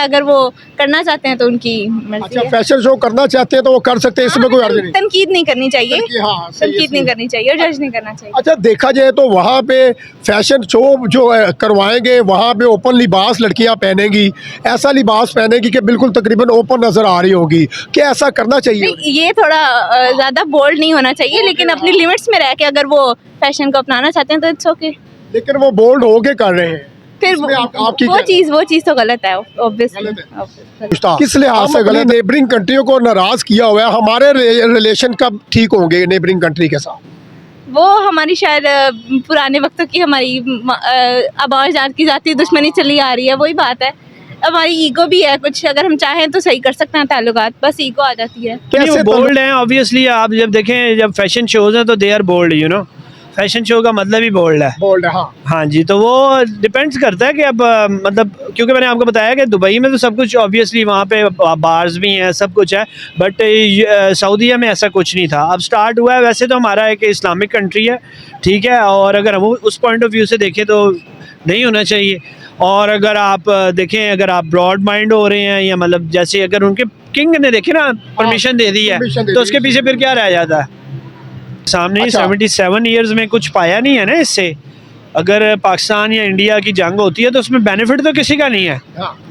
अगर वो करना चाहते हैं तो उनकी मर्जी अच्छा, है। फैशन शो करना चाहते हैं तो वो कर सकते हैं, इसमें कोई अर्ज नहीं। तनकीद नहीं करनी चाहिए, हाँ, सही है, तनकीद नहीं करनी चाहिए और जज नहीं करना चाहिए। अच्छा, देखा जाए तो वहाँ पे फैशन शो जो करवाएंगे, वहाँ पे ओपन लिबास लड़कियाँ पहनेंगी, ऐसा लिबास पहनेगी कि बिल्कुल तकरीबन ओपन नज़र आ रही होगी। क्या ऐसा करना चाहिए? नहीं, ये थोड़ा ज़्यादा बोल्ड नहीं होना चाहिए, लेकिन अपनी लिमिट्स में रह के अगर वो फैशन को अपनाना चाहते हैं तो इट्स ओके। लेकिन वो बोल्ड होके कर रहे हैं, फिर इसमें आपकी वो क्या- चीज़ तो गलत है, ऑब्वियसली। किस लिहाज से गलत? नेबरिंग कंट्रियों को नाराज किया हुआ है, हमारे रिलेशन कब ठीक होंगे नेबरिंग कंट्री के साथ? वो हमारी शायद पुराने वक्तों की हमारी आबा अजदाद की जाती दुश्मनी चली आ रही है, वही बात है। हमारी ईगो भी है कुछ, अगर हम चाहें तो सही कर सकते हैं ताल्लुकात, बस ईगो आ जाती है। कैसे बोल्ड हैं ऑब्वियसली। आप जब देखें, जब फैशन शोज हैं तो they are bold, you know, fashion show का मतलब ही बोल्ड है। बोल्ड है, हाँ। हाँ जी, तो वो डिपेंड्स करता है कि अब मतलब, क्योंकि मैंने आपको बताया कि दुबई में तो सब कुछ ऑब्वियसली वहाँ पे बार्स भी हैं, सब कुछ है, बट सऊदीया में ऐसा कुछ नहीं था। अब स्टार्ट हुआ है। वैसे तो हमारा एक इस्लामिक कंट्री है, ठीक है, और अगर हम उस पॉइंट ऑफ व्यू से देखें तो नहीं होना चाहिए। और अगर आप देखें, अगर आप ब्रॉड माइंड हो रहे हैं, या मतलब जैसे अगर उनके किंग ने देखे ना परमिशन दे दी है, तो उसके पीछे फिर क्या रह जाता है? सामने ही 77 ईयर्स में कुछ पाया नहीं है ना इससे। अगर पाकिस्तान या इंडिया की जंग होती है तो उसमें बेनिफिट तो किसी का नहीं है,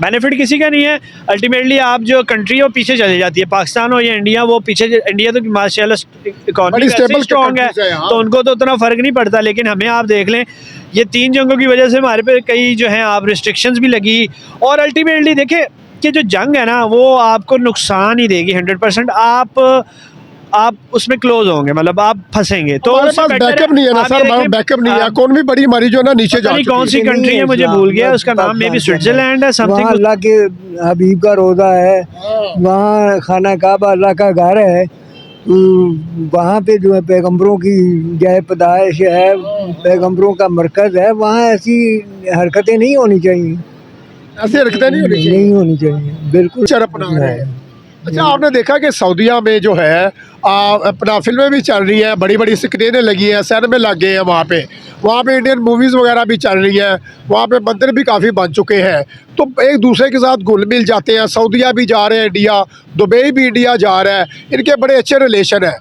बेनिफिट किसी का नहीं है। अल्टीमेटली आप जो कंट्री है वो पीछे चली जाती है, पाकिस्तान हो या इंडिया, वो पीछे। इंडिया तो माशाल्लाह इकॉनमी स्ट्रॉन्ग है, तो उनको तो उतना फ़र्क नहीं पड़ता। लेकिन हमें आप देख लें, ये 3 जंगों की वजह से हमारे पे कई जो हैं आप रिस्ट्रिक्शंस भी लगी, और अल्टीमेटली देखें कि जो जंग है ना वो आपको नुकसान ही देगी 100%। आप उसमें क्लोज होंगे, मतलब आप फंसेंगे। तो हमारे पास बैकअप नहीं है ना सर, हमारा बैकअप नहीं है। इकोनॉमी बड़ी हमारी जो है ना नीचे जा चुकी है। कौन सी कंट्री है मुझे भूल गया उसका नाम, मे बी स्विट्जरलैंड है समथिंग। अल्लाह के हबीब का रोज़ा है, वहाँ खाना काबा अल्लाह का घर है, वहाँ पे जो है पैगंबरों की जाए पैदाइश है, पैगंबरों का मरकज़ है, वहाँ ऐसी हरकतें नहीं होनी चाहिए, ऐसी हरकतें नहीं होनी चाहिए बिल्कुल। अपना रहे हैं। अच्छा, आपने देखा कि सऊदीया में जो है अपना फिल्में भी चल रही हैं, बड़ी बड़ी स्क्रीनें लगी हैं, सिनेमे लग गए हैं वहाँ पे इंडियन मूवीज़ वगैरह भी चल रही हैं, वहाँ पे मंदिर भी काफ़ी बन चुके हैं, तो एक दूसरे के साथ घुल मिल जाते हैं। सऊदीया भी जा रहे हैं इंडिया, दुबई भी इंडिया जा रहा है, इनके बड़े अच्छे रिलेशन हैं।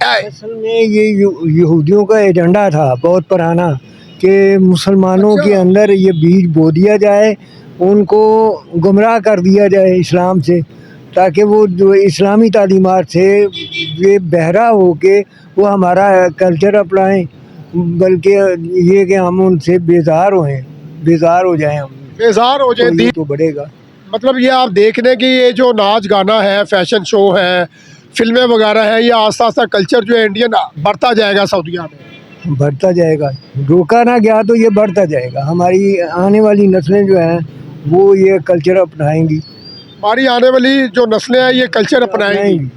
असल में ये यहूदियों का एजेंडा था बहुत पुराना कि मुसलमानों के अंदर ये बीज बो दिया जाए, उनको गुमराह कर दिया जाए इस्लाम से, ताकि वो जो इस्लामी तालीमात से ये बहरा हो के वो हमारा कल्चर अपनाएं, बल्कि ये कि हम उनसे बेजार हो जाएं, हम बेजार हो जाए तो बढ़ेगा। मतलब ये आप देख लें कि ये जो नाच गाना है, फैशन शो है, फिल्में वगैरह है, ये आस्ता आस्ता कल्चर जो है इंडियन बढ़ता जाएगा सऊदीया में, बढ़ता जाएगा, रोका ना गया तो ये बढ़ता जाएगा। हमारी आने वाली नस्लें जो हैं वो ये कल्चर अपनाएंगी, हमारी आने वाली जो नस्लें हैं ये कल्चर अपनाएंगी।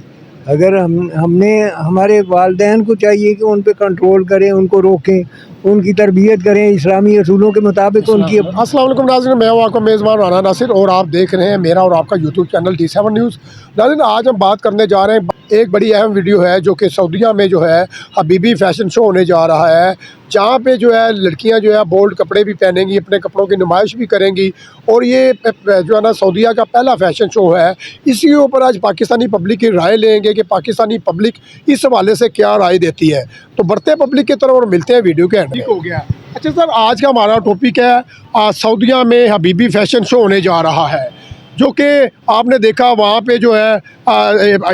अगर हमने हमारे वालिदैन को चाहिए कि उन पे कंट्रोल करें, उनको रोकें, उनकी तरबियत करें इस्लामी असूलों के मुताबिक उनकी। अस्सलाम वालेकुम नाज़रीन, मैं हूं आपका मेज़बान राना नासिर और आप देख रहे हैं मेरा और आपका यूट्यूब चैनल D7 न्यूज़। नाज़रीन, आज हम बात करने जा रहे हैं, एक बड़ी अहम वीडियो है जो कि सऊदीया में जो है हबीबी फैशन शो होने जा रहा है, जहाँ पे जो है लड़कियाँ जो है बोल्ड कपड़े भी पहनेंगी, अपने कपड़ों की नुमाइश भी करेंगी, और ये जो है ना सऊदीया का पहला फैशन शो है। इसी के ऊपर आज पाकिस्तानी पब्लिक की राय लेंगे कि पाकिस्तानी पब्लिक इस हवाले से क्या राय देती है। तो बढ़ते पब्लिक की तरफ और मिलते हैं वीडियो के एंड में। हो गया। अच्छा सर, आज का हमारा टॉपिक है सऊदीया में हबीबी फैशन शो होने जा रहा है, जो कि आपने देखा वहाँ पे जो है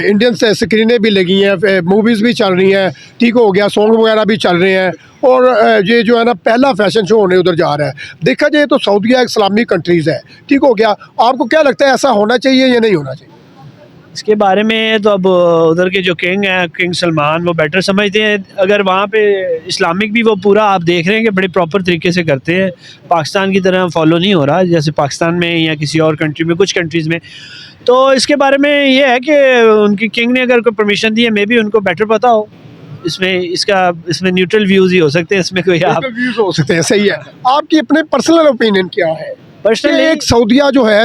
इंडियन से स्क्रीनें भी लगी हैं, मूवीज़ भी चल रही हैं, ठीक हो गया, सॉन्ग वगैरह भी चल रहे हैं, और ये जो है ना पहला फैशन शो होने उधर जा रहा है। देखा जाए तो सऊदीया इस्लामिक कंट्रीज़ है, ठीक हो गया। आपको क्या लगता है, ऐसा होना चाहिए या नहीं होना चाहिए? इसके बारे में तो अब उधर के जो किंग हैं, किंग सलमान, वो बेटर समझते हैं। अगर वहाँ पे इस्लामिक भी वो पूरा आप देख रहे हैं कि बड़े प्रॉपर तरीके से करते हैं, पाकिस्तान की तरह फॉलो नहीं हो रहा जैसे पाकिस्तान में या किसी और कंट्री में, कुछ कंट्रीज़ में। तो इसके बारे में ये है कि उनकी किंग ने अगर कोई परमिशन दी है, मे बी उनको बेटर पता हो। इसमें न्यूट्रल व्यूज़ ही हो सकते हैं, इसमें कोई आप व्यूज़ हो सकते हैं, सही है। आपकी अपने पर्सनल ओपिनियन क्या है? पर्सनली एक सऊदीया जो है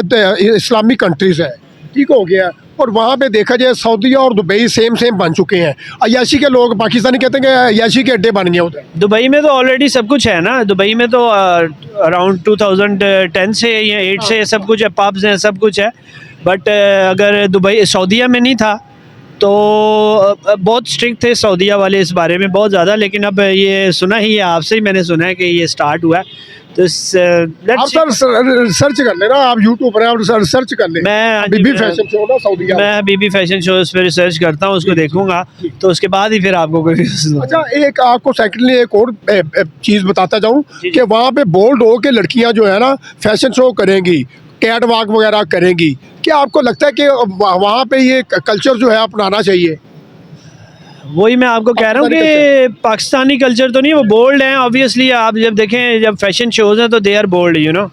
इस्लामिक कंट्रीज़ है, ठीक हो गया, और वहाँ पे देखा जाए सऊदी और दुबई सेम बन चुके हैं। अयाशी के लोग पाकिस्तानी कहते हैं कि अयाशी के अड्डे बन गए उधर। दुबई में तो ऑलरेडी सब कुछ है ना, दुबई में तो अराउंड 2010 से या 8 से सब कुछ है, पब्स हैं, सब कुछ है। बट अगर दुबई सऊदीया में नहीं था तो बहुत स्ट्रिक्ट थे सऊदीया वाले इस बारे में बहुत ज़्यादा, लेकिन अब ये सुना ही है, आपसे ही मैंने सुना है कि ये स्टार्ट हुआ है। तो आप सर सर्च कर लेना, आप यूट्यूब पर आप सर्च कर लें, मैं बीबी फैशन शो ना सऊदीया। मैं बीबी फैशन शो इस पर रिसर्च करता हूँ, उसको देखूंगा तो उसके बाद ही फिर आपको कोई अच्छा, एक आपको सेकेंडली एक और चीज़ बताता जाऊँ कि वहाँ पे बोल्ड हो के लड़कियाँ जो है ना फैशन शो करेंगी, कैट वॉक वगैरह करेंगी। क्या आपको लगता है कि वहाँ पे ये कल्चर जो है अपनाना चाहिए? वही मैं आपको कह रहा हूँ कि पाकिस्तानी कल्चर तो नहीं, वो बोल्ड हैं ऑब्वियसली। आप जब देखें जब फैशन शोज़ हैं तो they are bold, you know,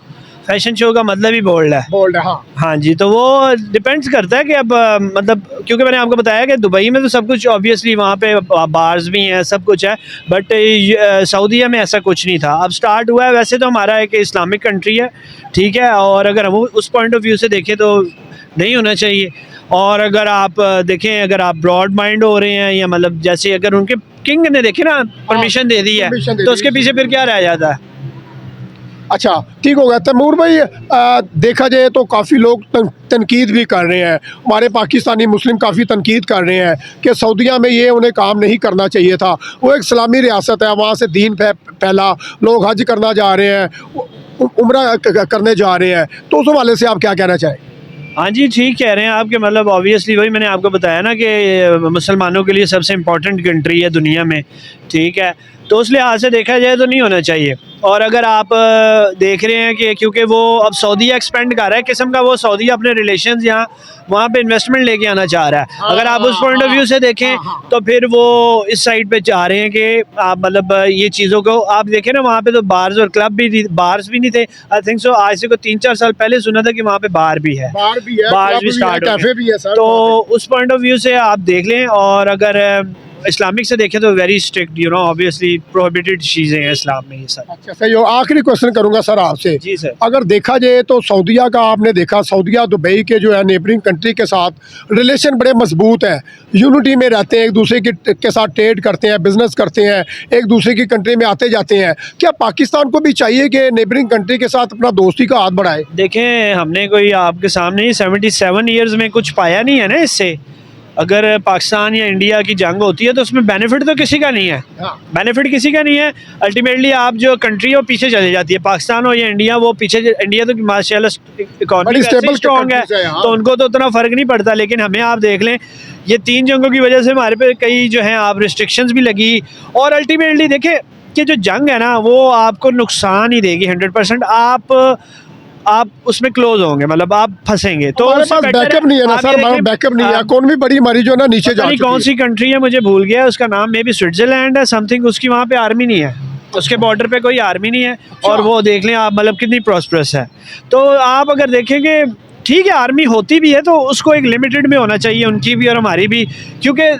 fashion show का मतलब ही बोल्ड है। बोल्ड है, हाँ। हाँ जी, तो वो डिपेंड्स करता है कि अब मतलब क्योंकि मैंने आपको बताया कि दुबई में तो सब कुछ ऑब्वियसली वहाँ पे बार्स भी हैं, सब कुछ है। बट सऊदीया में ऐसा कुछ नहीं था, अब स्टार्ट हुआ है। वैसे तो हमारा एक इस्लामिक कंट्री है, ठीक है, और अगर हम उस पॉइंट ऑफ व्यू से देखें तो नहीं होना चाहिए। और अगर आप देखें, अगर आप ब्रॉड माइंड हो रहे हैं या मतलब जैसे अगर उनके किंग ने देखे ना परमिशन दे दी है तो उसके पीछे फिर क्या रह जाता है। अच्छा, ठीक हो गया। तैमूर भाई, देखा जाए तो काफ़ी लोग तनकीद भी कर रहे हैं, हमारे पाकिस्तानी मुस्लिम काफ़ी तनकीद कर रहे हैं कि सऊदीया में ये उन्हें काम नहीं करना चाहिए था। वो एक इस्लामी रियासत है, वहाँ से दीन फैला, लोग हज करना जा रहे हैं, उम्रा करने जा रहे हैं, तो उस हवाले से आप क्या कहना चाहें? हाँ जी, ठीक कह रहे हैं आपके, मतलब ऑब्वियसली वही मैंने आपको बताया ना कि मुसलमानों के लिए सबसे इम्पोर्टेंट कंट्री है दुनिया में, ठीक है, तो उस लिहाज से देखा जाए तो नहीं होना चाहिए। और अगर आप देख रहे हैं कि क्योंकि वो अब सऊदीया एक्सपेंड कर रहा है किस्म का, वो सऊदीया अपने रिलेशंस यहाँ वहाँ पे इन्वेस्टमेंट लेके आना चाह रहा है। अगर आप उस पॉइंट ऑफ व्यू से देखें तो फिर वो इस साइड पे चाह रहे हैं कि आप मतलब ये चीज़ों को आप देखें ना, वहाँ पे तो बार्स और क्लब भी, बार्स भी नहीं थे। आई थिंक सो आज से को 3-4 साल पहले सुना था कि वहाँ पे बार भी है, बार भी स्टार्ट कैफे भी है सर। तो उस पॉइंट ऑफ व्यू से आप देख लें। और अगर इस्लामिक से देखें तो very strict, you know, obviously prohibited चीज़ें हैं इस्लाम में ये सब। अच्छा, सही हो। आखिरी क्वेश्चन करूंगा सर आपसे। जी सर। अगर देखा जाए तो सऊदीया का आपने देखा, सऊदीया दुबई के जो है नेबरिंग कंट्री के साथ रिलेशन बड़े मजबूत हैं, यूनिटी में रहते हैं, एक दूसरे के साथ ट्रेड करते हैं, बिजनेस करते हैं, एक दूसरे की कंट्री में आते जाते हैं। क्या पाकिस्तान को भी चाहिए कि नेबरिंग कंट्री के साथ अपना दोस्ती का हाथ बढ़ाए? देखें, हमने कोई आपके सामने 77 ईयर्स में कुछ पाया नहीं है ना इससे। अगर पाकिस्तान या इंडिया की जंग होती है तो उसमें बेनिफिट तो किसी का नहीं है, बेनिफिट किसी का नहीं है। अल्टीमेटली आप जो कंट्री है वो पीछे चले जाती है, पाकिस्तान हो या इंडिया, वो पीछे। इंडिया तो माशाल्लाह इकॉनमी स्ट्रॉन्ग है तो उनको तो उतना फ़र्क नहीं पड़ता, लेकिन हमें आप देख लें ये 3 जंगों की वजह से हमारे पे कई जो हैं आप रिस्ट्रिक्शंस भी लगी। और अल्टीमेटली देखें कि जो जंग है ना वो आपको नुकसान ही देगी 100%। आप उसमें क्लोज होंगे, मतलब आप फंसेंगे। तो हमारे पास बैकअप नहीं है ना सर, हमारा बैकअप नहीं है। इकोनॉमी बड़ी हमारी जो है ना नीचे जा चुकी है। कौन सी कंट्री है मुझे भूल गया, उसका नाम मे बी स्विट्जरलैंड है समथिंग, उसकी वहाँ पे आर्मी नहीं है, उसके बॉर्डर पे कोई आर्मी नहीं है। और वो देख लें आप मतलब कितनी प्रॉस्परस है। तो आप अगर देखेंगे ठीक है आर्मी होती भी है तो उसको एक लिमिटेड में होना चाहिए, उनकी भी और हमारी भी, क्योंकि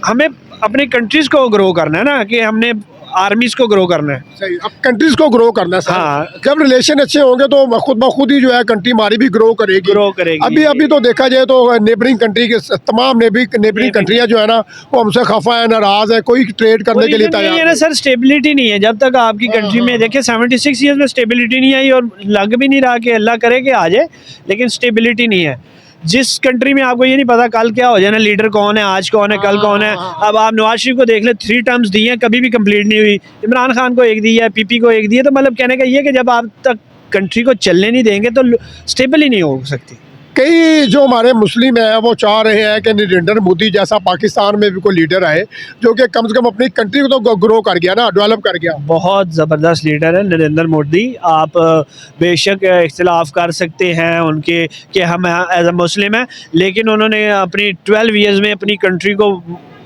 हमें अपनी कंट्रीज़ को ग्रो करना है ना, कि हमने आर्मीज को ग्रो करना है। सही, अब कंट्रीज को ग्रो करना है सर। हाँ। जब रिलेशन अच्छे होंगे तो खुद ब खुद ही जो है कंट्री हमारी भी ग्रो करेगी। अभी तो देखा जाए तो नेबरिंग कंट्री के तमाम नेबरिंग कंट्रियां जो है ना वो हमसे खफा है, नाराज है, कोई ट्रेड करने के लिए तैयार नहीं है ना सर। स्टेबिलिटी नहीं है, जब तक आपकी कंट्री में देखिए 76 ईयर्स में स्टेबिलिटी नहीं आई, और लग भी नहीं रहा कि अल्लाह करे कि आ जाए, लेकिन स्टेबिलिटी नहीं है। जिस कंट्री में आपको ये नहीं पता कल क्या हो जाए ना, लीडर कौन है, आज कौन है, कल कौन है। अब आप नवाज शरीफ को देख लें, 3 टर्म्स दी हैं, कभी भी कंप्लीट नहीं हुई। इमरान खान को एक दी है, पीपी को एक दी है। तो मतलब कहने का ये कि जब आप तक कंट्री को चलने नहीं देंगे तो स्टेबल ही नहीं हो सकती। कई जो हमारे मुस्लिम हैं वो चाह रहे हैं कि नरेंद्र मोदी जैसा पाकिस्तान में भी कोई लीडर आए जो कि कम से कम अपनी कंट्री को तो ग्रो कर गया ना, डेवलप कर गया। बहुत ज़बरदस्त लीडर है नरेंद्र मोदी। आप बेशक इख्तिलाफ कर सकते हैं उनके कि हम एज अ मुस्लिम हैं, लेकिन उन्होंने अपनी 12 ईयर्स में अपनी कंट्री को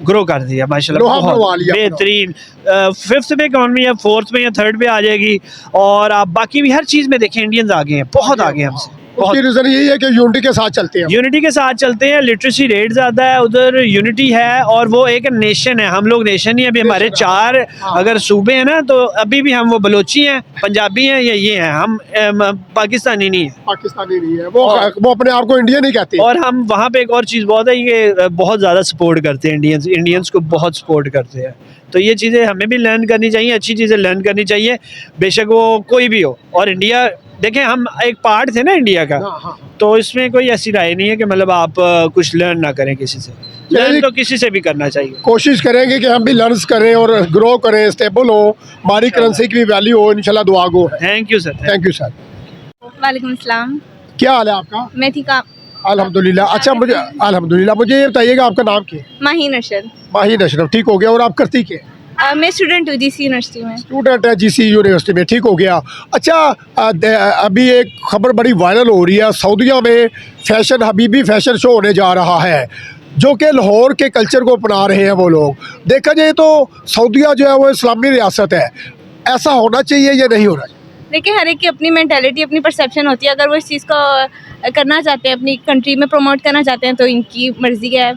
ग्रो कर दिया माशाल्लाह, बहुत बेहतरीन। 5th में इकॉनमी है, 4th में या 3rd पे आ जाएगी। और आप बाकी भी हर चीज़ में देखें इंडियंस आगे हैं, बहुत आगे हैं हमसे। उसकी रीज़न यही है कि यूनिटी के साथ चलते हैं। यूनिटी के साथ चलते हैं, लिटरेसी रेट ज़्यादा है उधर, यूनिटी है, और वो एक नेशन है। हम लोग नेशन ही, अभी हमारे 4 अगर सूबे हैं ना, तो अभी भी हम वो बलोची हैं, पंजाबी हैं, या ये हैं, हम पाकिस्तानी नहीं है। पाकिस्तानी नहीं है वो अपने आप को इंडियन नहीं कहते। और हम वहाँ पे एक और चीज़ बहुत है, ये बहुत ज़्यादा सपोर्ट करते हैं इंडियंस को बहुत सपोर्ट करते हैं। तो ये चीज़ें हमें भी लर्न करनी चाहिए, अच्छी चीज़ें लर्न करनी चाहिए, बेशक वो कोई भी हो। और इंडिया देखें, हम एक पार्ट थे ना इंडिया का, तो इसमें कोई ऐसी राय नहीं है कि मतलब आप कुछ लर्न ना करें किसी से। लर्न तो किसी से भी करना चाहिए। कोशिश करेंगे कि हम भी लर्न करें और ग्रो करें, स्टेबल हो, हमारी करेंसी की भी वैल्यू हो, इंशाल्लाह दुआ गो। Thank you sir. Thank you sir. वालेकुम अस्सलाम। क्या हाल है आपका? मैं ठीक आप? अल्हम्दुलिल्लाह। अच्छा, मुझे अल्हम्दुलिल्लाह, मुझे ये बताइएगा आपका नाम क्या है? माहीन अरशद। माहीन अशरफ, ठीक हो गया। और आप करती क्या? मैं स्टूडेंट हूँ जीसी यूनिवर्सिटी में। स्टूडेंट है जीसी यूनिवर्सिटी में, ठीक हो गया। अच्छा, अभी एक खबर बड़ी वायरल हो रही है, सऊदीया में फैशन हबीबी फैशन शो होने जा रहा है, जो कि लाहौर के कल्चर को अपना रहे हैं वो लोग। देखा जाए तो सऊदीया जो है वो इस्लामी रियासत है, ऐसा होना चाहिए या नहीं होना चाहिए? देखिए, हर एक की अपनी मेंटालिटी, अपनी परसेप्शन होती है। अगर वो इस चीज़ को करना चाहते हैं, अपनी कंट्री में प्रमोट करना चाहते हैं, तो इनकी मर्जी है,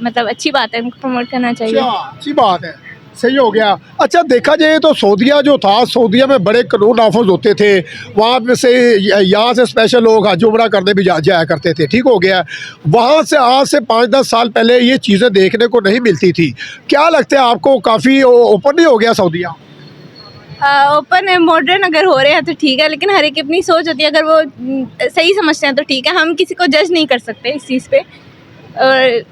मतलब अच्छी बात है, इनको प्रमोट करना चाहिए। अच्छा, अच्छी बात है, सही हो गया। अच्छा, देखा जाए तो सऊदीया जो था, सऊदीया में बड़े कानून नाफज होते थे, वहाँ पे से यहाँ से स्पेशल लोग हज उम्रा करने भी जाया करते थे, ठीक हो गया। वहाँ से आज से 5-10 साल पहले ये चीज़ें देखने को नहीं मिलती थी। क्या लगता है आपको, काफ़ी ओपन नहीं हो गया सऊदीया? ओपन मॉडर्न अगर हो रहे हैं तो ठीक है, लेकिन हर एक की अपनी सोच होती है। अगर वो सही समझते हैं तो ठीक है, हम किसी को जज नहीं कर सकते इस चीज़ पे, और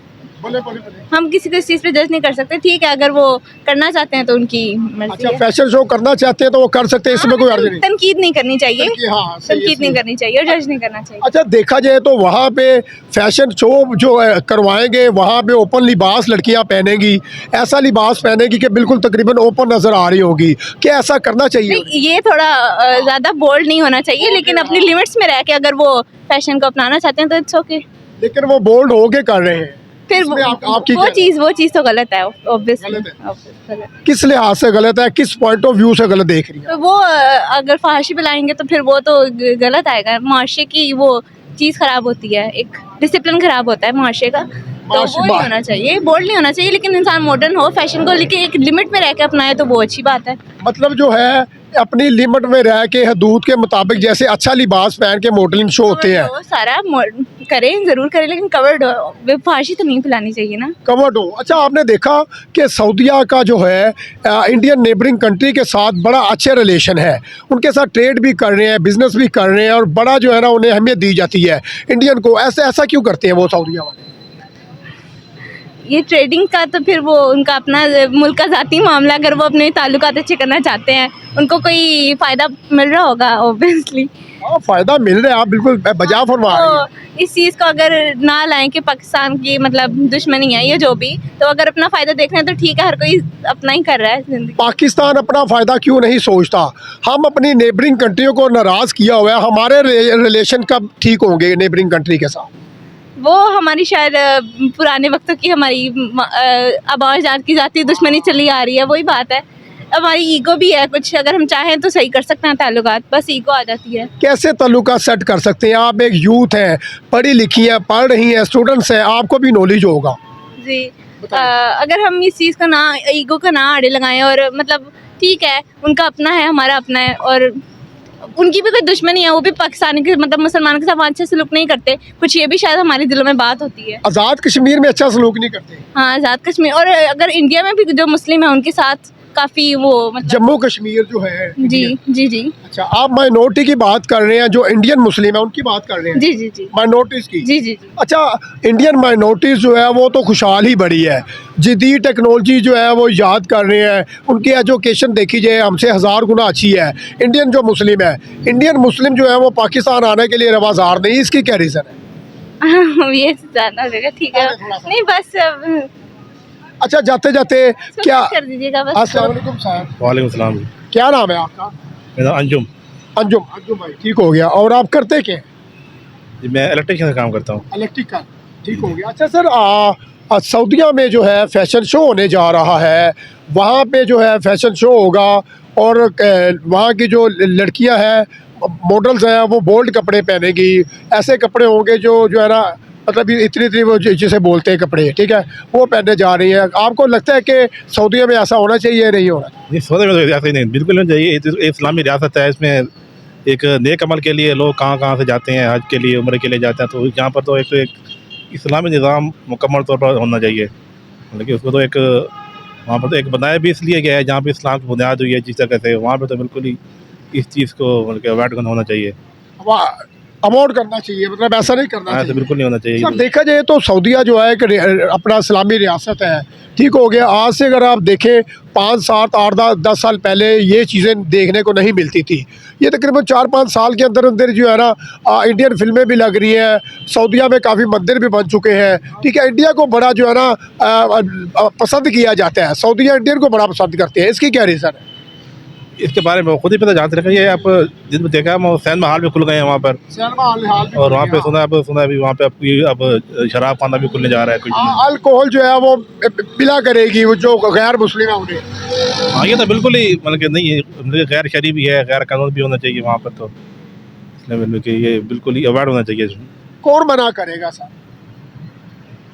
हम किसी को इस चीज़ पे जज नहीं कर सकते। ठीक है, अगर वो करना चाहते हैं तो उनकी मर्जी अच्छा, है। फैशन शो करना चाहते हैं तो वो कर सकते हैं, इसमें कोई अर्ज नहीं। तनकीद नहीं करनी चाहिए, हाँ, सही है, तनकीद नहीं करनी चाहिए और जज नहीं करना चाहिए। अच्छा, देखा जाए तो वहाँ पे फैशन शो जो करवाएंगे, वहाँ पे ओपन लिबास लड़कियाँ पहनेंगी, ऐसा लिबास पहनेगी कि बिल्कुल तकरीबन ओपन नज़र आ रही होगी। क्या ऐसा करना चाहिए? नहीं, ये थोड़ा ज़्यादा बोल्ड नहीं होना चाहिए, लेकिन अपनी लिमिट्स में रह के अगर वो फैशन को अपनाना चाहते हैं तो इट्स ओके। लेकिन वो बोल्ड होके कर रहे हैं, फिर इसमें आपकी वो चीज़ तो गलत है, ऑब्वियसली गलत है। गलत। किस लिहाज से गलत है, किस पॉइंट ऑफ व्यू से गलत देख रही है? तो वो अगर फहाशी फैलाएंगे तो फिर वो तो गलत आएगा, मुआशरे की वो चीज़ ख़राब होती है, एक डिसिप्लिन ख़राब होता है मुआशरे का। तो वो नहीं होना चाहिए, बोल्ड नहीं होना चाहिए, लेकिन इंसान मॉडर्न हो, फैशन को लेके एक लिमिट में रह के अपनाए तो वो अच्छी बात है। मतलब जो है अपनी लिमिट में रह के, हदूद के मुताबिक, जैसे अच्छा लिबास पहन के मॉडलिंग शो होते हैं, तो सारा करें, ज़रूर करें, लेकिन कवर्ड हो, फहाशी तो नहीं फैलानी चाहिए ना। कवर्ड हो। अच्छा, आपने देखा कि सऊदीया का जो है इंडियन नेबरिंग कंट्री के साथ बड़ा अच्छे रिलेशन है, उनके साथ ट्रेड भी कर रहे हैं, बिजनेस भी कर रहे हैं, और बड़ा जो है ना उन्हें अहमियत दी जाती है इंडियन को। ऐसा क्यों करते हैं वो सऊदीया वाले? ये ट्रेडिंग का तो फिर वो उनका अपना मुल्क का ज़ाती मामला, अगर वो अपने ताल्लुकात अच्छे करना चाहते हैं, उनको कोई फ़ायदा मिल रहा होगा ऑब्वियसली। हाँ, फ़ायदा मिल रहा है, आप बिल्कुल बजा फरमा रहे हैं। तो इस चीज़ को अगर ना लाएं कि पाकिस्तान की मतलब दुश्मनी है, ये जो भी, तो अगर अपना फ़ायदा देख रहे हैं तो ठीक है, हर कोई अपना ही कर रहा है ज़िंदगी। पाकिस्तान अपना फ़ायदा क्यों नहीं सोचता? हम अपनी नेबरिंग कंट्रियों को नाराज़ किया हुआ है, हमारे रिलेशन कब ठीक होंगे नेबरिंग कंट्री के साथ? वो हमारी शायद पुराने वक्तों की हमारी आबाज जात की जाती दुश्मनी चली आ रही है, वही बात है। हमारी ईगो भी है कुछ, अगर हम चाहें तो सही कर सकते हैं ताल्लुकात, बस ईगो आ जाती है। कैसे ताल्लुकात सेट कर सकते हैं? आप एक यूथ हैं, पढ़ी लिखी हैं, पढ़ रही हैं, स्टूडेंट्स हैं, आपको भी नॉलेज होगा जी। अगर हम इस चीज़ का ना, ईगो का ना आड़े लगाएं, और मतलब ठीक है, उनका अपना है, हमारा अपना है, और उनकी भी कोई दुश्मनी है, वो भी पाकिस्तानी के मतलब मुसलमानों के साथ अच्छे सलूक नहीं करते, कुछ ये भी शायद हमारे दिलों में बात होती है। आज़ाद कश्मीर में अच्छा सलूक नहीं करते। हाँ, आज़ाद कश्मीर, और अगर इंडिया में भी जो मुस्लिम है उनके साथ काफ़ी वो मतलब जम्मू कश्मीर जो है, जी जी जी अच्छा, आप माइनॉरिटी की बात कर रहे हैं, जो इंडियन मुस्लिम है उनकी बात कर रहे हैं, जी जी जी माइनॉरिटीज़ की। जी जी जी। अच्छा, इंडियन माइनॉरिटीज़ जो है वो तो खुशहाल ही बड़ी है, जदीद टेक्नोलॉजी जो है वो याद कर रहे हैं, उनकी एजुकेशन देखी जाए हमसे 1000 गुना अच्छी है। इंडियन जो मुस्लिम है, इंडियन मुस्लिम जो है वो पाकिस्तान आने के लिए रवाज़ार नहीं, इसकी क्या रीज़न है? ये ज़्यादा हो जाएगा, ठीक है, नहीं बस अच्छा, जाते जाते क्या, कर दीजिएगा बस। अस्सलाम वालेकुम साहब। वालेकुम सलाम। क्या नाम है आपका? मेरा अंजुम। अंजुम भाई, ठीक हो गया। और आप करते क्या? जी, मैं इलेक्ट्रिशियन का काम करता हूँ। इलेक्ट्रिकल, ठीक हो गया। अच्छा सर, सऊदीया में जो है फैशन शो होने जा रहा है, वहाँ पे जो है फैशन शो होगा, और वहाँ की जो लड़कियाँ हैं मॉडल्स हैं वो बोल्ड कपड़े पहनेगी, ऐसे कपड़े होंगे जो है ना, मतलब इतनी वो जिसे बोलते हैं कपड़े, ठीक है, वो पहनने जा रही है। आपको लगता है कि सऊदीया में ऐसा होना चाहिए या नहीं होना? नहीं, सऊदी में तो ऐसा ही नहीं, बिल्कुल नहीं चाहिए। ये तो इस्लामी रियासत है, इसमें एक नेक अमल के लिए लोग कहाँ कहाँ से जाते हैं, हज के लिए, उम्र के लिए जाते हैं। तो यहाँ पर तो एक इस्लामी निज़ाम मुकम्मल तौर पर होना चाहिए। मतलब कि उसको तो एक वहाँ पर तो एक बनाया भी इसलिए गया है जहाँ पर इस्लाम की बुनियाद हुई है जिस तरह से, वहाँ पर तो बिल्कुल ही इस चीज़ को मतलब कि अवॉइड होना चाहिए, अवॉइड करना चाहिए, मतलब ऐसा नहीं करना ऐसा चाहिए। बिल्कुल नहीं होना चाहिए। सर देखा जाए तो सऊदीया जो है कि अपना इस्लामी रियासत है, ठीक हो गया। आज से अगर आप देखें 5, 7, 8, 10 साल पहले ये चीज़ें देखने को नहीं मिलती थी। ये तकरीबन 4-5 साल के अंदर अंदर जो है ना इंडियन फिल्में भी लग रही हैं, सऊदीया में काफ़ी मंदिर भी बन चुके हैं, ठीक है। इंडिया को बड़ा जो है ना पसंद किया जाता है, सऊदीया इंडियन को बड़ा पसंद करते हैं, इसकी क्या रीज़न है? इसके बारे में खुद ही पता जानते रखिए। आप जिन में देखा हम सैन महल भी खुल गए हैं वहाँ पर, और वहाँ पे सुना है अभी वहाँ पे अब शराब खाना भी खुलने जा रहा है कुछ। अल्कोहल जो है वो पिला करेगी वो जो गैर मुस्लिम है उन्हें। हाँ, ये तो बिल्कुल ही मतलब कि नहीं है, मतलब गैर शरई भी है, गैर कानून भी होना चाहिए वहाँ पर। तो इसलिए मतलब कि ये बिल्कुल ही अवॉइड होना चाहिए इसमें। कौन मना करेगा सर?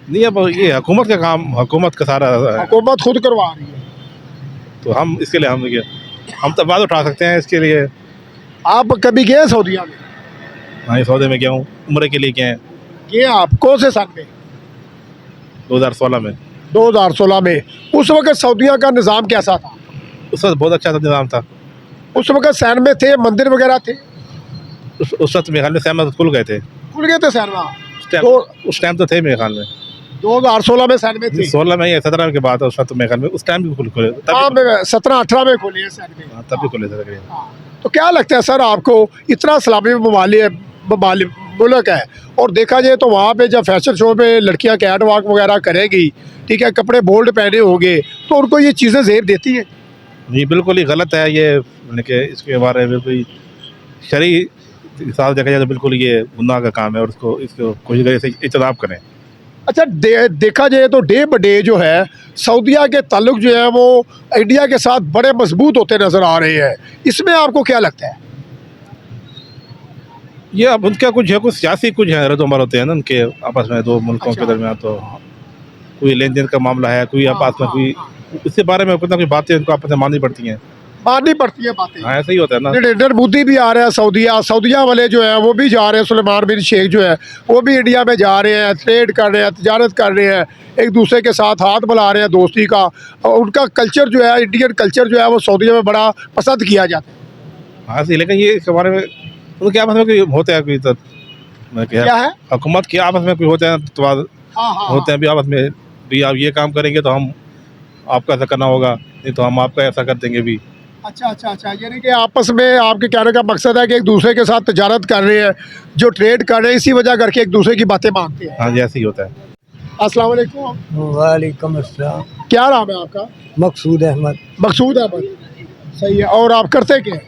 नहीं, अब ये हुकूमत का काम, हुकूमत का सारा है, हुकूमत खुद करवा रही है। तो हम इसके लिए हम तो बात उठा सकते हैं इसके लिए। आप कभी गए सऊदीया में? हाँ, ये सऊदी में गया हूँ, उम्र के लिए गए हैं गए आप कौन से साल में? 2016 में। 2016 में। उस वक्त सऊदीया का निज़ाम कैसा था? उस वक्त बहुत अच्छा निज़ाम था। उस वक्त सैन में थे, मंदिर वगैरह थे? उस वक्त मेरे ख्याल में सैन खुल गए थे, खुल गए थे सैन में? उस टाइम तो थे मेरे ख्याल में। 2016 में सैन में थे? 16 में या 17 के बाद उस वक्त मेरे ख्याल में उस टाइम भी खुले, हाँ, 17-18 में खुले हैं सैन में। हाँ, तब भी खुले थे तकरीबन। हाँ। तो क्या लगता है सर आपको, इतना इस्लामी मुल्क है और देखा जाए तो वहाँ पे जब फैशन शो में लड़कियाँ कैट वॉक वगैरह करेगी, ठीक है, कपड़े बोल्ड पहने होंगे, तो उनको ये चीज़ें ज़ेब देती हैं? नहीं, बिल्कुल ही गलत है ये, मतलब कि इसके बारे में कोई शरई हिसाब देखा जाए तो बिल्कुल ये गुनाह का काम है, और इसको कोशिश करें से इज्तनाब करें। अच्छा, देखा जाए तो डे ब डे जो है सऊदीया के ताल्लुक जो है वो इंडिया के साथ बड़े मजबूत होते नज़र आ रहे हैं, इसमें आपको क्या लगता है? ये अब उनका कुछ है, कुछ सियासी कुछ है रद्द-ओ-मर होते हैं ना उनके आपस में, दो मुल्कों के दरमियान। तो कोई लेन देन का मामला है, कोई आपस में कोई, इसके बारे में कुछ ना कुछ बातें उनको आपस में माननी पड़ती हैं। बातें। हाँ, ऐसा ही होता है ना। नरेंद्र मोदी भी आ रहे हैं सऊदीया वाले जो है वो भी जा रहे हैं, सुलेमान बिन शेख जो है वो भी इंडिया में जा रहे हैं, ट्रेड कर रहे हैं, तिजारत कर रहे हैं, एक दूसरे के साथ हाथ मिला रहे हैं दोस्ती का। और उनका कल्चर जो है, इंडियन कल्चर जो है वो सऊदीया में बड़ा पसंद किया जाता है। हाँ सही, लेकिन ये इसके बारे में उनके आपस में कोई होता है, कोई तो क्या है? हुकूमत के आपस में कोई होते हैं तो होते हैं भी आपस में भी, आप ये काम करेंगे तो हम आपको ऐसा करना होगा, नहीं तो हम आपका ऐसा कर देंगे भी। अच्छा, यानी कि आपस में आपके कहने का मकसद है कि एक दूसरे के साथ तिजारत कर रहे हैं, जो ट्रेड कर रहे हैं, इसी वजह करके एक दूसरे की बातें मानते हैं। हाँ जी, ऐसे ही होता है। अस्सलाम वालेकुम। वालेकुम अस्सलाम। क्या नाम है आपका? मकसूद अहमद। मकसूद अहमद, सही है। और आप करते क्या?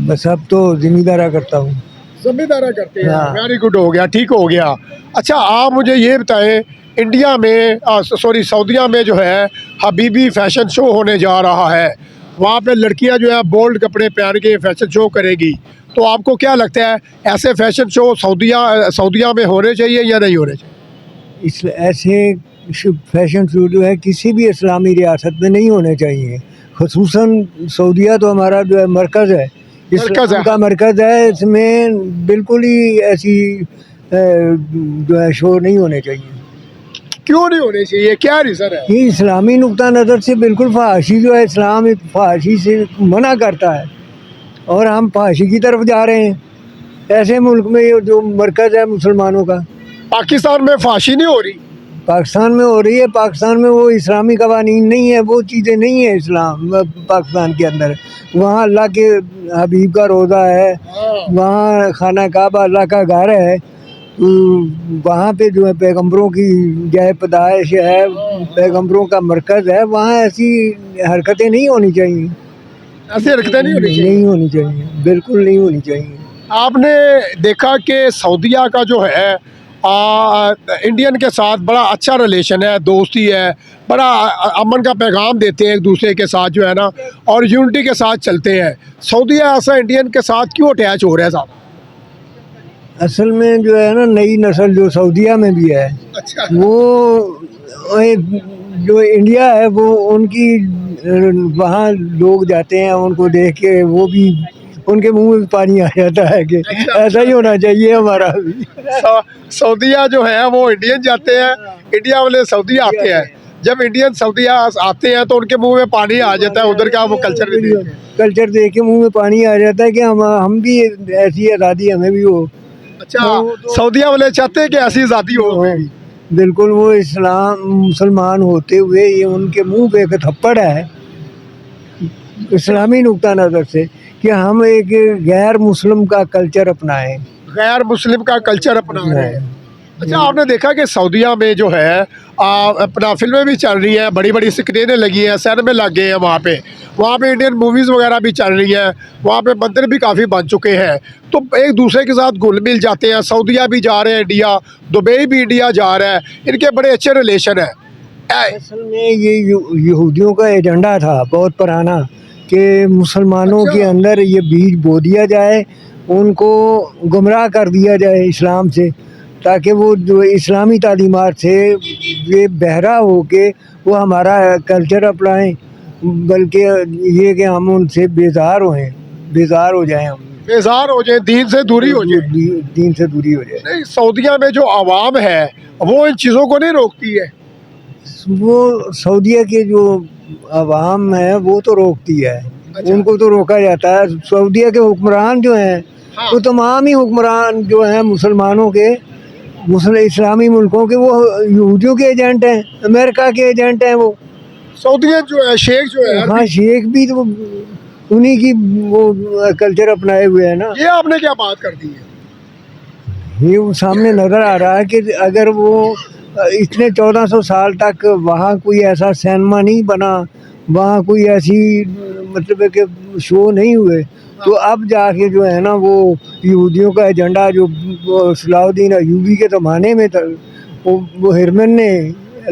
बस अब तो ज़िम्मेदारा करता हूँ। ज़िम्मेदारा करते हैं, हाँ। वेरी गुड, हो गया, ठीक हो गया। अच्छा, आप मुझे ये बताएं, इंडिया में सऊदीया में जो है हबीबी फैशन शो होने जा रहा है, वहाँ पे लड़कियाँ जो है बोल्ड कपड़े पहन के फैशन शो करेगी, तो आपको क्या लगता है ऐसे फैशन शो सऊदीया में होने चाहिए या नहीं होने चाहिए? इस ऐसे फैशन शो जो है किसी भी इस्लामी रियासत में नहीं होने चाहिए। ख़ुसूसन सऊदीया तो हमारा जो है मरकज़ है, इस्लाम का मरकज़ है, इसमें बिल्कुल ही ऐसी जो है शो नहीं होने चाहिए। क्यों नहीं होने चाहिए, क्या रीज़न है? ये इस्लामी नुक्ता नज़र से बिल्कुल फहाशी जो है, इस्लाम एक फहाशी से मना करता है और हम फहाशी की तरफ जा रहे हैं। ऐसे मुल्क में ये जो मरकज़ है मुसलमानों का, पाकिस्तान में फांसी नहीं हो रही? पाकिस्तान में हो रही है। पाकिस्तान में वो इस्लामी कवानीन नहीं है, वो चीज़ें नहीं है इस्लाम पाकिस्तान के अंदर। वहाँ अल्लाह के हबीब का रोज़ा है, वहाँ खाना काबा अल्लाह का घर है, वहाँ पे जो है पैगम्बरों की जाए पैदाइश है, पैगम्बरों का मरकज़ है, वहाँ ऐसी हरकतें नहीं होनी चाहिए। ऐसी हरकतें नहीं होनी चाहिए? नहीं होनी चाहिए, बिल्कुल नहीं होनी चाहिए। आपने देखा कि सऊदीया का जो है इंडियन के साथ बड़ा अच्छा रिलेशन है, दोस्ती है, बड़ा अमन का पैगाम देते हैं एक दूसरे के साथ जो है ना, और यूनिटी के साथ चलते हैं। सऊदी ऐसा इंडियन के साथ क्यों अटैच हो रहा है ज़्यादा? असल में जो है ना, नई नस्ल जो सऊदीया में भी है, अच्छा, वो जो इंडिया है वो उनकी वहाँ लोग जाते हैं उनको देख के, वो भी उनके मुंह में पानी आ जाता है कि ऐसा ही होना चाहिए हमारा भी। सऊदीया जो है वो इंडियन जाते हैं, इंडिया वाले सऊदी आते हैं। जब इंडियन सऊदीया आते हैं तो उनके मुंह में पानी आ जाता है, उधर का वो कल्चर भी देख के। कल्चर देख के मुंह में पानी आ जाता है कि हम भी ऐसी आज़ादी हमें भी हो। अच्छा, सऊदीया वाले चाहते हैं कि ऐसी आज़ादी हो हमें भी। बिल्कुल, वो इस्लाम मुसलमान होते हुए ये उनके मुंह पे एक थप्पड़ है इस्लामी नुक्ता नज़र से कि हम एक गैर मुस्लिम का कल्चर अपनाएं। गैर मुस्लिम का कल्चर अपना रहे हैं। अच्छा, आपने देखा कि सऊदीया में जो है अपना फिल्में भी चल रही हैं, बड़ी बड़ी स्क्रीनें लगी हैं, सिनेमे लग गए हैं वहाँ पे इंडियन मूवीज़ वगैरह भी चल रही हैं, वहाँ पे मंदिर भी काफ़ी बन चुके हैं, तो एक दूसरे के साथ घुल मिल जाते हैं। सऊदीया भी जा रहे हैं इंडिया, दुबई भी इंडिया जा रहा है, इनके बड़े अच्छे रिलेशन है। असल में ये यहूदियों का एजेंडा था बहुत पुराना कि मुसलमानों के अंदर ये बीज बो दिया जाए, उनको गुमराह कर दिया जाए इस्लाम से, ताकि वो जो इस्लामी तालीमात से ये बहरा हो के वो हमारा कल्चर अपनाएं, बल्कि ये कि हम उनसे बेजार हो जाएं, हम बेजार हो जाए, दीन से दूरी हो जाए। दीन से दूरी हो जाए। नहीं, सऊदीया में जो आवाम है वो इन चीज़ों को नहीं रोकती है। वो सऊदीया के जो अवाम है वो तो रोकती है। अच्छा। उनको तो रोका जाता है। सऊदीया के हुक्मरान जो हैं, हाँ। वो तमाम ही हुक्मरान जो हैं मुसलमानों के, इस्लामी मुल्कों के, वो यहूदियों के एजेंट हैं, अमेरिका के एजेंट हैं वो। सऊदीयन जो है, शेख जो है, हाँ, शेख भी तो उन्हीं की वो कल्चर अपनाए हुए है ना। ये आपने क्या बात कर दी है? ये वो सामने नज़र आ रहा है कि अगर वो इतने 1400 साल तक वहाँ कोई ऐसा सिनेमा नहीं बना, वहाँ कोई ऐसी मतलब है कि शो नहीं हुए, तो अब जाके जो है ना वो यहूदियों का एजेंडा जो सलाहुद्दीन अयूबी के ज़माने में था, वो हिरमन ने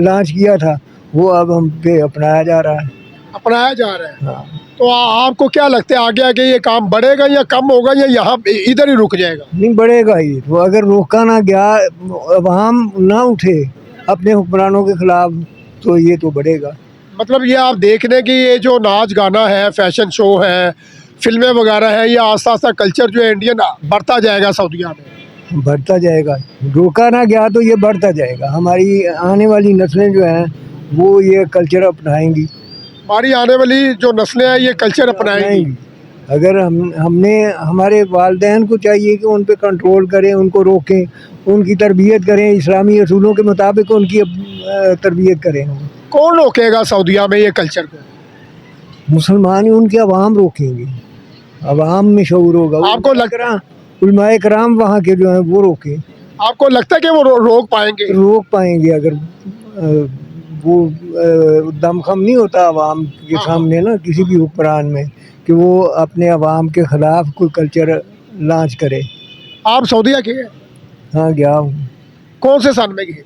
लॉन्च किया था, वो अब हम पे अपनाया जा रहा है। अपनाया जा रहा है। हाँ। तो आपको क्या लगता है आगे आगे ये काम बढ़ेगा या कम होगा या यहाँ इधर ही रुक जाएगा? नहीं, बढ़ेगा ही। तो अगर रोका ना गया, अवाम ना उठे अपने हुक्मरानों के खिलाफ, तो ये तो बढ़ेगा। मतलब ये आप देख रहे हैं कि ये जो नाच गाना है, फैशन शो है, फिल्में वगैरह है, ये आस्ता आस्ता कल्चर जो है इंडियन बढ़ता जाएगा सऊदीया में। बढ़ता जाएगा, रोका ना गया तो ये बढ़ता जाएगा। हमारी आने वाली नस्लें जो हैं वो ये कल्चर अपनाएंगी। हमारी आने वाली जो नस्लें हैं ये कल्चर अपनाएंगी। अगर हमने हमारे वालिदैन को चाहिए कि उन पे कंट्रोल करें, उनको रोकें, उनकी तरबियत करें, इस्लामी असूलों के मुताबिक उनकी तरबियत करें। कौन रोकेगा सऊदीया में ये कल्चर को? मुसलमान ही, उनके अवाम रोकेंगे। अवाम में शऊर होगा। आपको लग रहा, उलमाए कराम वहाँ के जो हैं वो रोकें। आपको लगता है कि वो रोक पाएंगे? रोक पाएंगे अगर वो दमखम नहीं होता अवाम के सामने ना किसी भी हुक्मरान में कि वो अपने अवाम के ख़िलाफ़ कोई कल्चर लॉन्च करे। आप सऊदीया के हैं? हाँ, गया हूँ। कौन से सन में गए?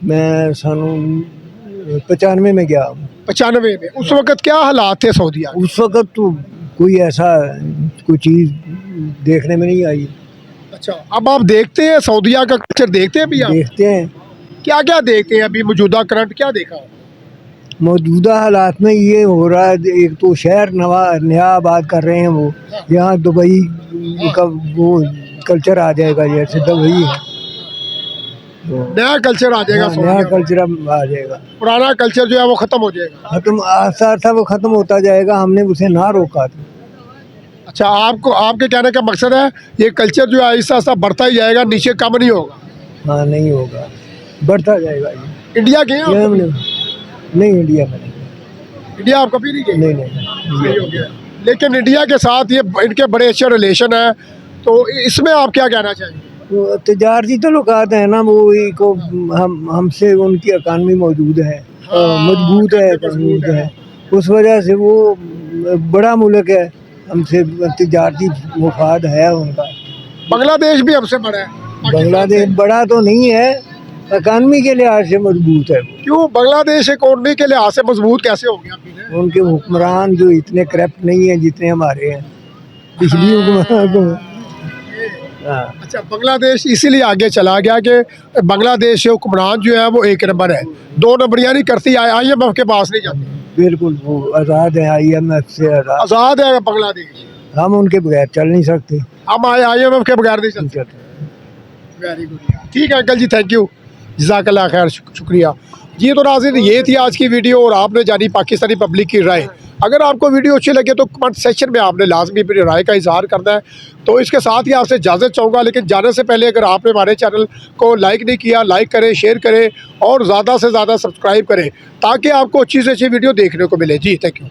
मैं सन 95 में गया हूँ। 95 में? उस वक़्त क्या हालात थे सऊदीया? उस वक़्त तो कोई ऐसा कोई चीज़ देखने में नहीं आई। अच्छा, अब आप देखते हैं सऊदीया का कल्चर, देखते हैं भी आप? देखते हैं। क्या क्या देखते हैं अभी मौजूदा करंट क्या देखा? मौजूदा हालात में ये हो रहा है, एक तो शहर नया आबाद कर रहे हैं वो, यहाँ दुबई का वो कल्चर आ जाएगा, जैसे दुबई है नया कल्चर आ जाएगा। हाँ, नया कल्चर आ जाएगा। पुराना कल्चर जो है वो ख़त्म हो जाएगा। खत्म, आस्ता आस्ता वो ख़त्म होता जाएगा। हमने उसे ना रोका था। अच्छा, आपको, आपके कहने का मकसद है ये कल्चर जो है आहिस्ता आहिस्ता बढ़ता ही जाएगा, नीचे कम नहीं होगा? हाँ, नहीं होगा, बढ़ता जाएगा। इंडिया गए हैं आप? नहीं, इंडिया में नहीं। इंडिया आप कभी नहीं गए? नहीं। हो गया। लेकिन इंडिया के साथ ये इनके बड़े अच्छे रिलेशन है, तो इसमें आप क्या कहना चाहेंगे? तो तजारती तल्लुकात है ना, वो को हमसे उनकी इकानमी मौजूद है, मजबूत है। उस वजह से वो बड़ा मुल्क है, हमसे तजारती मुफाद है उनका। बांग्लादेश भी हमसे बड़ा है। बांग्लादेश बड़ा तो नहीं है, इकानमी के लिहाज से मजबूत है वो। क्यों बांग्लादेश इकोनॉमी के लिहाज से मजबूत कैसे हो गया फिर? उनके हुक्मरान जो इतने करप्ट नहीं है जितने हमारे हैं पिछली हुक्मरान को। हाँ, अच्छा, बांग्लादेश इसीलिए आगे चला गया कि बांग्लादेश के हुक्मरान जो है वो एक नंबर है, दो नंबरियाँ नहीं करती, IMF के पास नहीं जाती, बिल्कुल वो आज़ाद है, IMF से आज़ाद। आज़ाद है बांग्लादेश। हम उनके बगैर चल नहीं सकते। हम IMF के बगैर नहीं चल सकते। वेरी गुड, ठीक है अंकल जी, थैंक यू, जज़ाकल्लाह खैर, शुक्रिया जी। तो नाज़रीन, ये थी आज की वीडियो और आपने जानी पाकिस्तानी पब्लिक की राय। अगर आपको वीडियो अच्छी लगे तो कमेंट सेक्शन में आपने लाजमी अपनी राय का इजहार करना है। तो इसके साथ ही आपसे इजाज़त चाहूँगा, लेकिन जाने से पहले अगर आपने हमारे चैनल को लाइक नहीं किया, लाइक करें, शेयर करें और ज़्यादा से ज़्यादा सब्सक्राइब करें ताकि आपको अच्छी से अच्छी वीडियो देखने को मिले जी। Thank you.